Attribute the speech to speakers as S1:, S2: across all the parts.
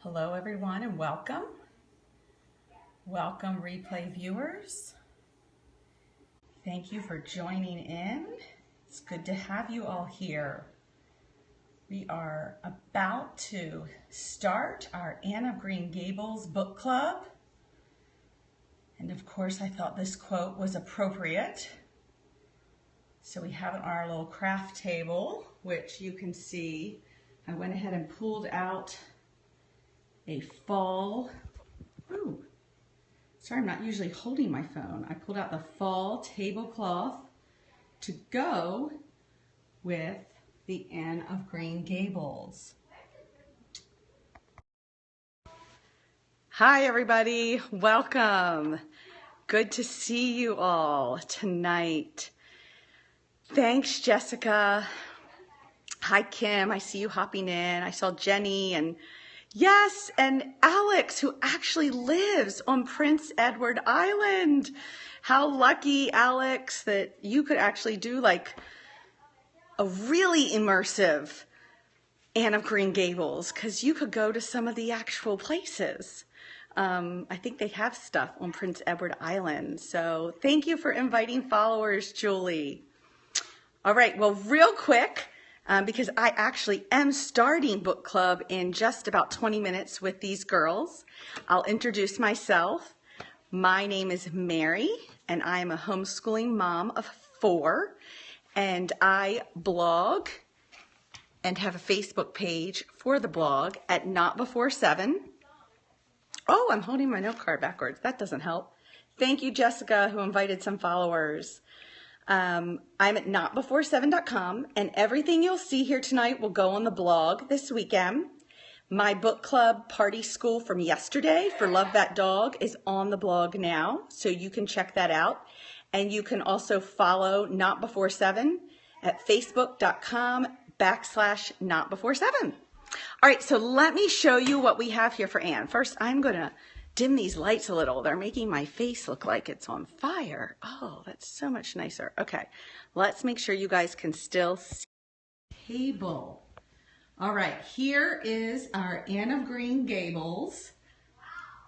S1: Hello everyone and welcome. Welcome replay viewers. Thank you for joining in. It's good to have you all here. We are about to start our Anne of Green Gables book club. And of course I thought this quote was appropriate. So we have it on our little craft table, which you can see. I went ahead and pulled out a fall, sorry, I'm not usually holding my phone. I pulled out the fall tablecloth to go with the Anne of Green Gables. Hi everybody, welcome. Good to see you all tonight. Thanks, Jessica. Hi, Kim, I see you hopping in. I saw Jenny and yes, and Alex, who actually lives on Prince Edward Island. How lucky, Alex, that you could actually do like a really immersive Anne of Green Gables, because you could go to some of the actual places. I think they have stuff on Prince Edward Island. So thank you for inviting followers, Julie. All right, well, real quick, because I actually am starting book club in just about 20 minutes with these girls. I'll introduce myself. My name is Mary, and I am a homeschooling mom of 4, and I blog and have a Facebook page for the blog at Not Before 7. Oh, I'm holding my note card backwards. That doesn't help. Thank you, Jessica, who invited some followers. I'm at notbefore7.com, and everything you'll see here tonight will go on the blog this weekend. My book club party school from yesterday for Love That Dog is on the blog now, so you can check that out. And you can also follow Not Before 7 at facebook.com/notbefore7. All right, so let me show you what we have here for Anne. First, I'm going to dim these lights a little. They're making my face look like it's on fire. Oh, that's so much nicer. Okay, let's make sure you guys can still see the table. All right, here is our Anne of Green Gables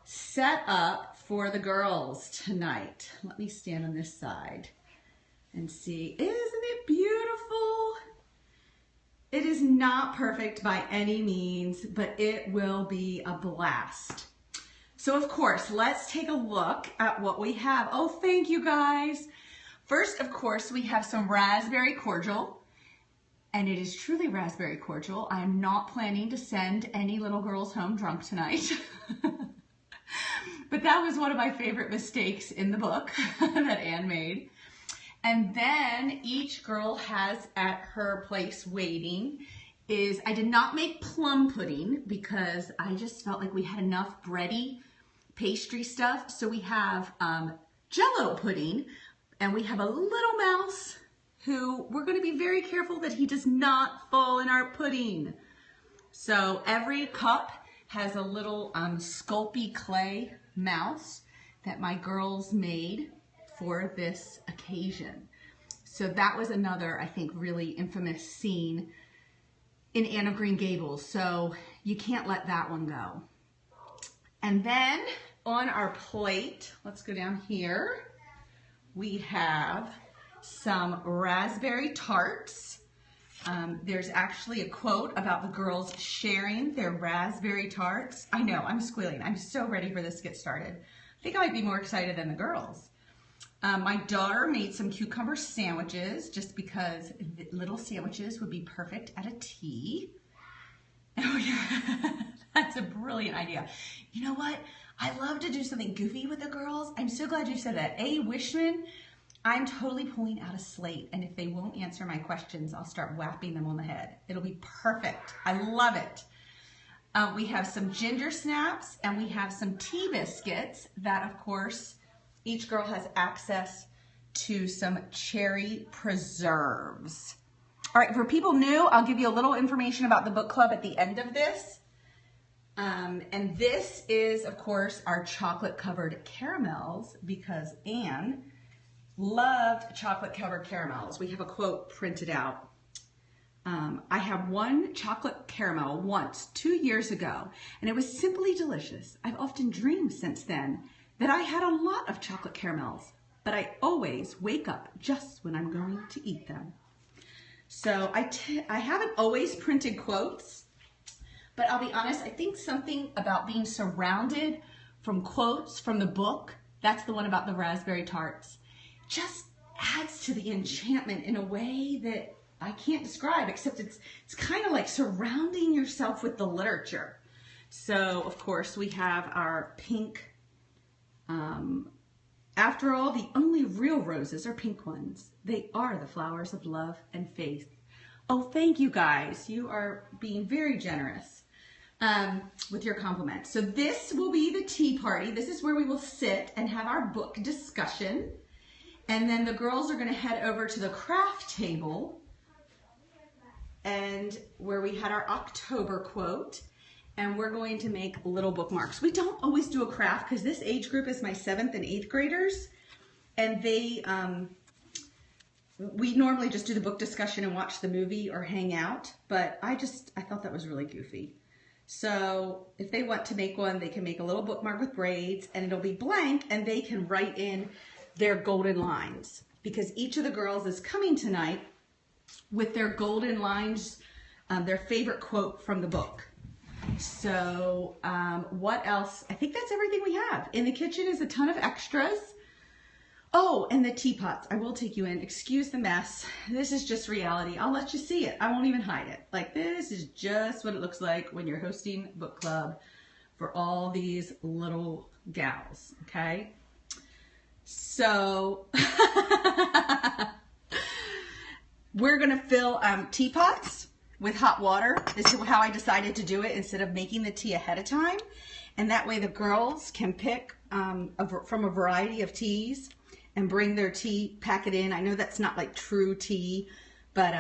S1: set up for the girls tonight. Let me stand on this side and see. Isn't it beautiful? It is not perfect by any means, but it will be a blast. So of course, let's take a look at what we have. Oh, thank you guys. First, of course, we have some raspberry cordial, and it is truly raspberry cordial. I'm not planning to send any little girls home drunk tonight. But that was one of my favorite mistakes in the book that Anne made. And then each girl has at her place waiting is, I did not make plum pudding because I just felt like we had enough bready pastry stuff. So we have Jell-O pudding, and we have a little mouse who we're going to be very careful that he does not fall in our pudding. So every cup has a little Sculpey clay mouse that my girls made for this occasion. So that was another, I think, really infamous scene in Anne of Green Gables. So you can't let that one go. And then on our plate, let's go down here, we have some raspberry tarts. There's actually a quote about the girls sharing their raspberry tarts. I know, I'm squealing. I'm so ready for this to get started. I think I might be more excited than the girls. My daughter made some cucumber sandwiches just because little sandwiches would be perfect at a tea. Oh yeah, that's a brilliant idea. You know what? I love to do something goofy with the girls. I'm so glad you said that. Wishman, I'm totally pulling out a slate, and if they won't answer my questions, I'll start whapping them on the head. It'll be perfect. I love it. We have some ginger snaps, and we have some tea biscuits that, of course, each girl has access to some cherry preserves. All right, for people new, I'll give you a little information about the book club at the end of this. And this is, of course, our chocolate-covered caramels, because Anne loved chocolate-covered caramels. We have a quote printed out. I had one chocolate caramel once 2 years ago, and it was simply delicious. I've often dreamed since then that I had a lot of chocolate caramels, but I always wake up just when I'm going to eat them. So I haven't always printed quotes, but I'll be honest, I think something about being surrounded from quotes from the book, that's the one about the raspberry tarts, just adds to the enchantment in a way that I can't describe, except it's kind of like surrounding yourself with the literature. So, of course, we have our pink. After all, the only real roses are pink ones. They are the flowers of love and faith. Oh, thank you guys. You are being very generous with your compliments. So this will be the tea party. This is where we will sit and have our book discussion. And then the girls are going to head over to the craft table, and where we had our October quote, and we're going to make little bookmarks. We don't always do a craft because this age group is my 7th and 8th graders, and they, we normally just do the book discussion and watch the movie or hang out, but I thought that was really goofy. So if they want to make one, they can make a little bookmark with braids, and it'll be blank, and they can write in their golden lines, because each of the girls is coming tonight with their golden lines, their favorite quote from the book. So what else? I think that's everything we have. In the kitchen is a ton of extras. Oh, and the teapots. I will take you in. Excuse the mess. This is just reality. I'll let you see it. I won't even hide it. Like, this is just what it looks like when you're hosting book club for all these little gals, okay? So we're going to fill teapots with hot water. This is how I decided to do it instead of making the tea ahead of time. And that way the girls can pick from a variety of teas and bring their tea, pack it in. I know that's not like true tea, but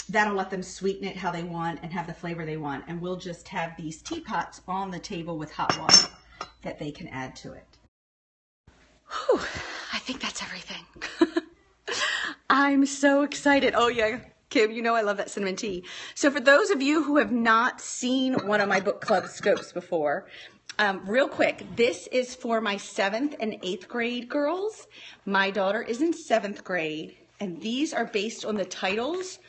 S1: that'll let them sweeten it how they want and have the flavor they want. And we'll just have these teapots on the table with hot water that they can add to it. Whew, I think that's everything. I'm so excited. Oh yeah, Kim, you know I love that cinnamon tea. So for those of you who have not seen one of my book club scopes before, real quick, this is for my 7th and 8th grade girls. My daughter is in 7th grade, and these are based on the titles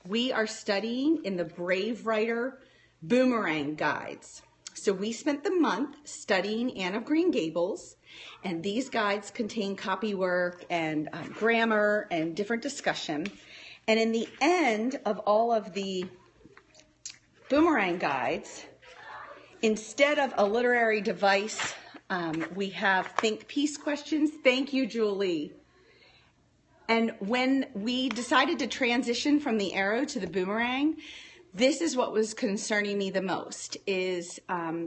S1: we are studying in the Brave Writer Boomerang Guides. So we spent the month studying Anne of Green Gables, and these guides contain copy work and grammar and different discussion. And in the end of all of the Boomerang Guides, instead of a literary device, we have think piece questions. Thank you, Julie. And when we decided to transition from the arrow to the boomerang, this is what was concerning me the most, is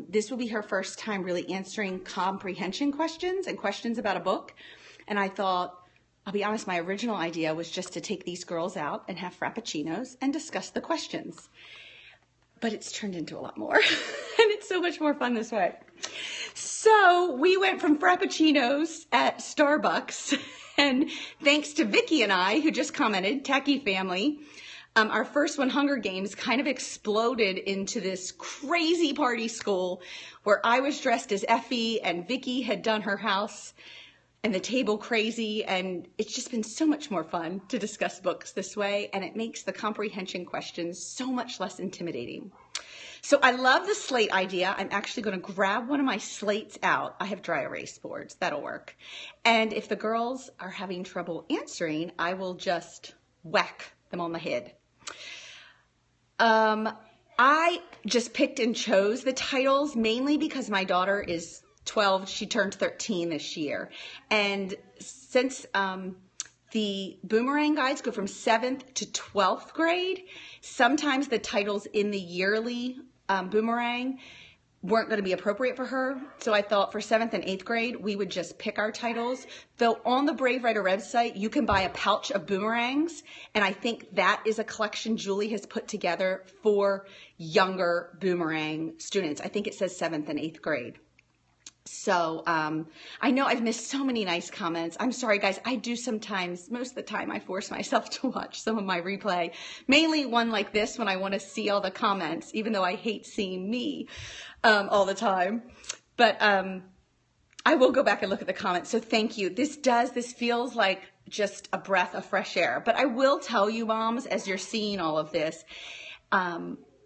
S1: this will be her first time really answering comprehension questions and questions about a book. And I thought, I'll be honest, my original idea was just to take these girls out and have frappuccinos and discuss the questions. But it's turned into a lot more, and it's so much more fun this way. So we went from frappuccinos at Starbucks, and thanks to Vicki and I, who just commented, Tacky Family, our first one, Hunger Games, kind of exploded into this crazy party school where I was dressed as Effie and Vicki had done her house and the table crazy, and it's just been so much more fun to discuss books this way, and it makes the comprehension questions so much less intimidating. So I love the slate idea. I'm actually going to grab one of my slates out. I have dry erase boards. That'll work. And if the girls are having trouble answering, I will just whack them on the head. I just picked and chose the titles mainly because my daughter is 12. She turned 13 this year. And since the Boomerang Guides go from 7th to 12th grade, sometimes the titles in the yearly Boomerang weren't going to be appropriate for her. So I thought for 7th and 8th grade, we would just pick our titles. Though on the Brave Writer website, you can buy a pouch of boomerangs. And I think that is a collection Julie has put together for younger boomerang students. I think it says 7th and 8th grade. So I know I've missed so many nice comments. I'm sorry, guys. I do sometimes, most of the time, I force myself to watch some of my replay. Mainly one like this when I want to see all the comments, even though I hate seeing me all the time. But I will go back and look at the comments. So thank you. This feels like just a breath of fresh air. But I will tell you, moms, as you're seeing all of this,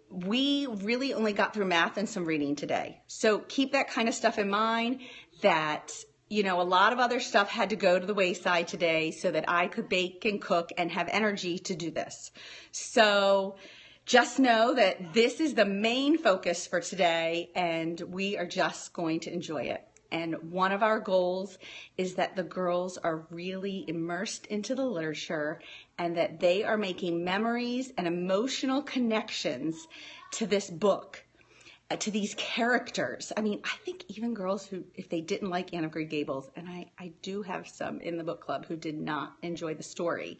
S1: we really only got through math and some reading today. So keep that kind of stuff in mind, that, you know, a lot of other stuff had to go to the wayside today so that I could bake and cook and have energy to do this. So just know that this is the main focus for today, and we are just going to enjoy it. And one of our goals is that the girls are really immersed into the literature and that they are making memories and emotional connections to this book, to these characters. I mean, I think even girls who, if they didn't like Anne of Green Gables, and I do have some in the book club who did not enjoy the story,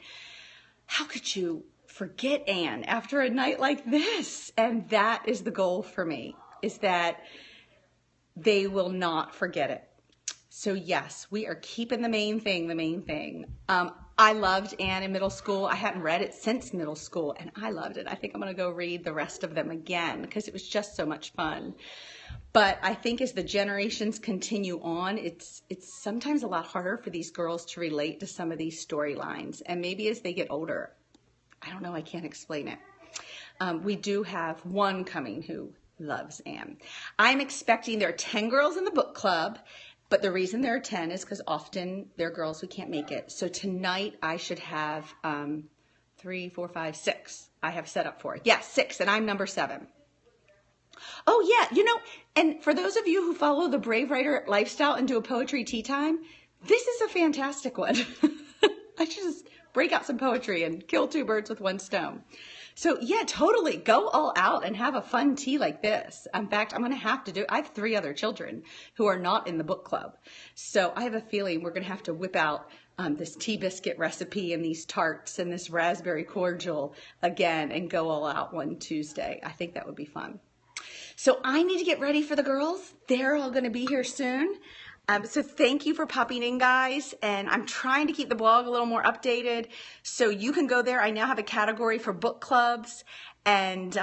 S1: how could you forget Anne after a night like this? And that is the goal for me, is that they will not forget it. So yes, we are keeping the main thing, the main thing. I loved Anne in middle school. I hadn't read it since middle school, and I loved it. I think I'm going to go read the rest of them again because it was just so much fun. But I think as the generations continue on, it's sometimes a lot harder for these girls to relate to some of these storylines. And maybe as they get older, I don't know, I can't explain it. We do have one coming who loves Anne. I'm expecting there are 10 girls in the book club, but the reason there are 10 is because often there are girls who can't make it. So tonight I should have 3, 4, 5, 6. I have set up for it. Yes, 6, and I'm number 7. Oh yeah, you know, and for those of you who follow the Brave Writer lifestyle and do a poetry tea time, this is a fantastic one. I should just break out some poetry and kill 2 birds with 1 stone. So yeah, totally go all out and have a fun tea like this. In fact, I'm going to have to do, I have 3 other children who are not in the book club. So I have a feeling we're going to have to whip out this tea biscuit recipe and these tarts and this raspberry cordial again and go all out one Tuesday. I think that would be fun. So I need to get ready for the girls. They're all going to be here soon. So thank you for popping in, guys, and I'm trying to keep the blog a little more updated, so you can go there. I now have a category for book clubs, and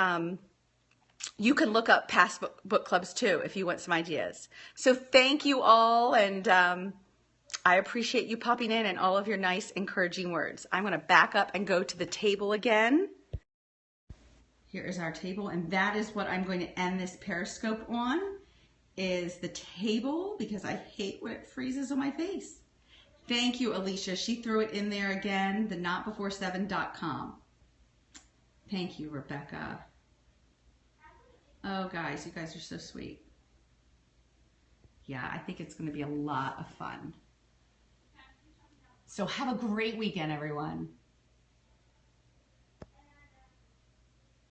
S1: you can look up past book clubs too if you want some ideas. So thank you all, and I appreciate you popping in and all of your nice, encouraging words. I'm going to back up and go to the table again. Here is our table, and that is what I'm going to end this Periscope on, is the table, because I hate when it freezes on my face. Thank you, Alicia. She threw it in there again, the notbefore7.com. Thank you, Rebecca. Oh, guys, you guys are so sweet. Yeah, I think it's going to be a lot of fun. So have a great weekend, everyone.